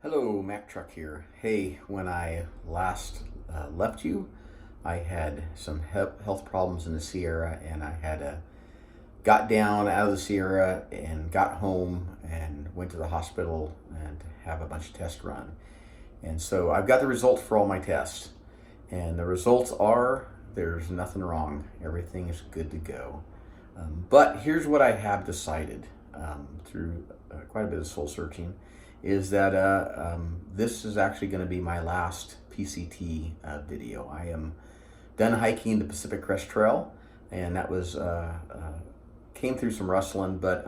Hello, Mack Truck here. Hey, when I last left you, I had some health problems in the Sierra, and I had got down out of the Sierra and got home and went to the hospital and have a bunch of tests run. And so I've got the results for all my tests, and the results are there's nothing wrong. Everything is good to go. But here's what I have decided through quite a bit of soul searching is that this is actually going to be my last PCT video. I am done hiking the Pacific Crest Trail, and that was came through some rustling, but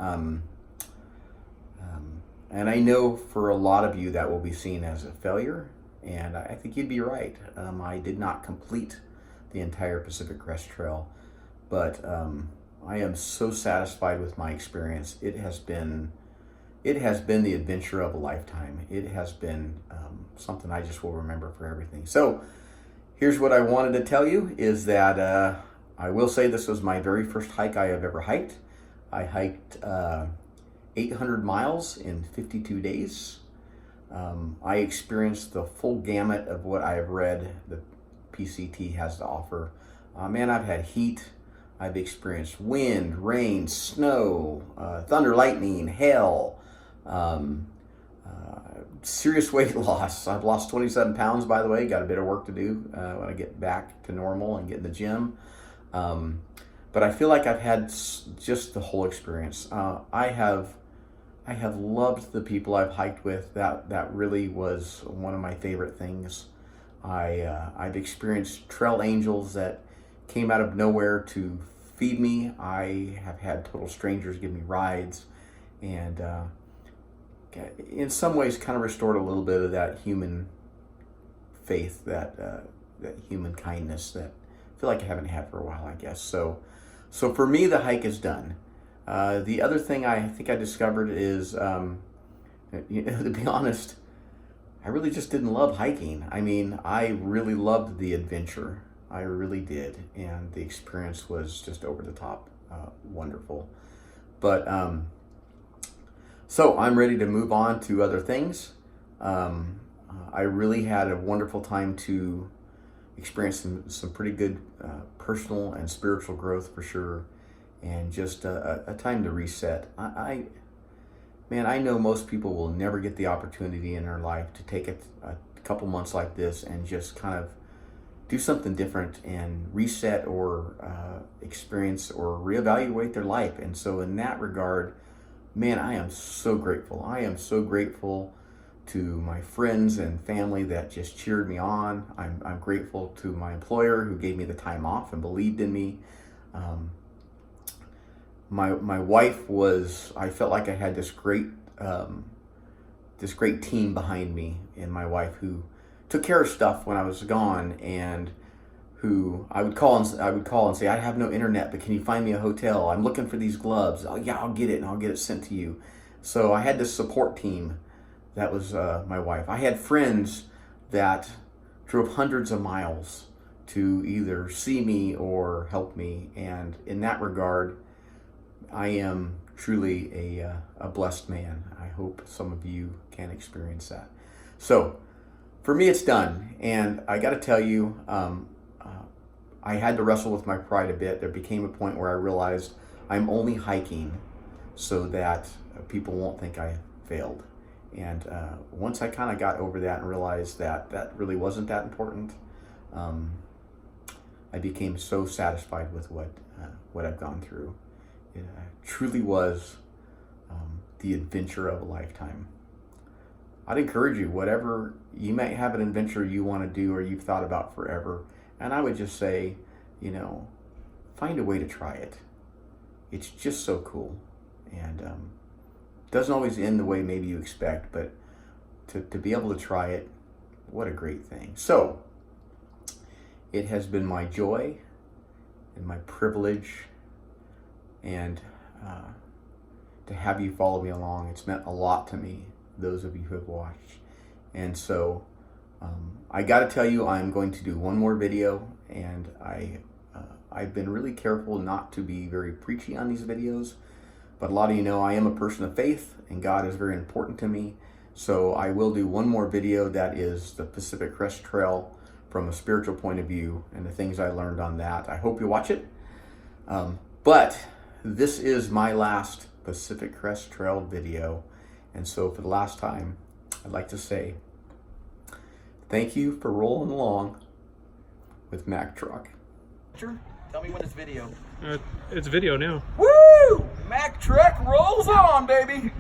and I know for a lot of you that will be seen as a failure, and I think you'd be right. I did not complete the entire Pacific Crest Trail, but I am so satisfied with my experience. It has been the adventure of a lifetime. It has been something I just will remember for everything. So here's what I wanted to tell you is that I will say this was my very first hike I have ever hiked. I hiked 800 miles in 52 days. I experienced the full gamut of what I have read the PCT has to offer. Man, I've had heat. I've experienced wind, rain, snow, thunder, lightning, hail, serious weight loss. I've lost 27 pounds, by the way. Got a bit of work to do when I get back to normal and get in the gym. But I feel like I've had just the whole experience. I have loved the people I've hiked with. That really was one of my favorite things. I've experienced trail angels that came out of nowhere to feed me. I have had total strangers give me rides, and in some ways kind of restored a little bit of that human faith, that human kindness that I feel like I haven't had for a while, I guess. So for me, the hike is done. The other thing I think I discovered is, to be honest, I really just didn't love hiking. I mean, I really loved the adventure. I really did, and the experience was just over the top wonderful. But so I'm ready to move on to other things. I really had a wonderful time to experience some pretty good personal and spiritual growth for sure, and just a time to reset. Man, I know most people will never get the opportunity in their life to take a couple months like this and just kind of do something different and reset or experience or reevaluate their life. And so in that regard, man, I am so grateful. I am so grateful to my friends and family that just cheered me on. I'm grateful to my employer who gave me the time off and believed in me. My wife I felt like I had this great team behind me, and my wife who took care of stuff when I was gone, and who I would call and say, I have no internet, but can you find me a hotel? I'm looking for these gloves. Oh yeah, I'll get it, and I'll get it sent to you. So I had this support team. That was my wife. I had friends that drove hundreds of miles to either see me or help me, and in that regard, I am truly a blessed man. I hope some of you can experience that. So for me, it's done. And I got to tell you, I had to wrestle with my pride a bit. There became a point where I realized I'm only hiking so that people won't think I failed. And once I kind of got over that and realized that that really wasn't that important, I became so satisfied with what I've gone through. It truly was the adventure of a lifetime. I'd encourage you, whatever you might have an adventure you want to do or you've thought about forever, and I would just say, find a way to try it. It's just so cool, and doesn't always end the way maybe you expect, but to be able to try it, what a great thing. So it has been my joy and my privilege, and to have you follow me along. It's meant a lot to me, those of you who have watched. And so I got to tell you, I'm going to do one more video, and I've been really careful not to be very preachy on these videos, but a lot of you know I am a person of faith, and God is very important to me. So I will do one more video that is the Pacific Crest Trail from a spiritual point of view and the things I learned on that. I hope you watch it. But this is my last Pacific Crest Trail video. And so for the last time, I'd like to say thank you for rolling along with Mack Truck. Tell me when it's video. It's video now. Woo! Mack Truck rolls on, baby!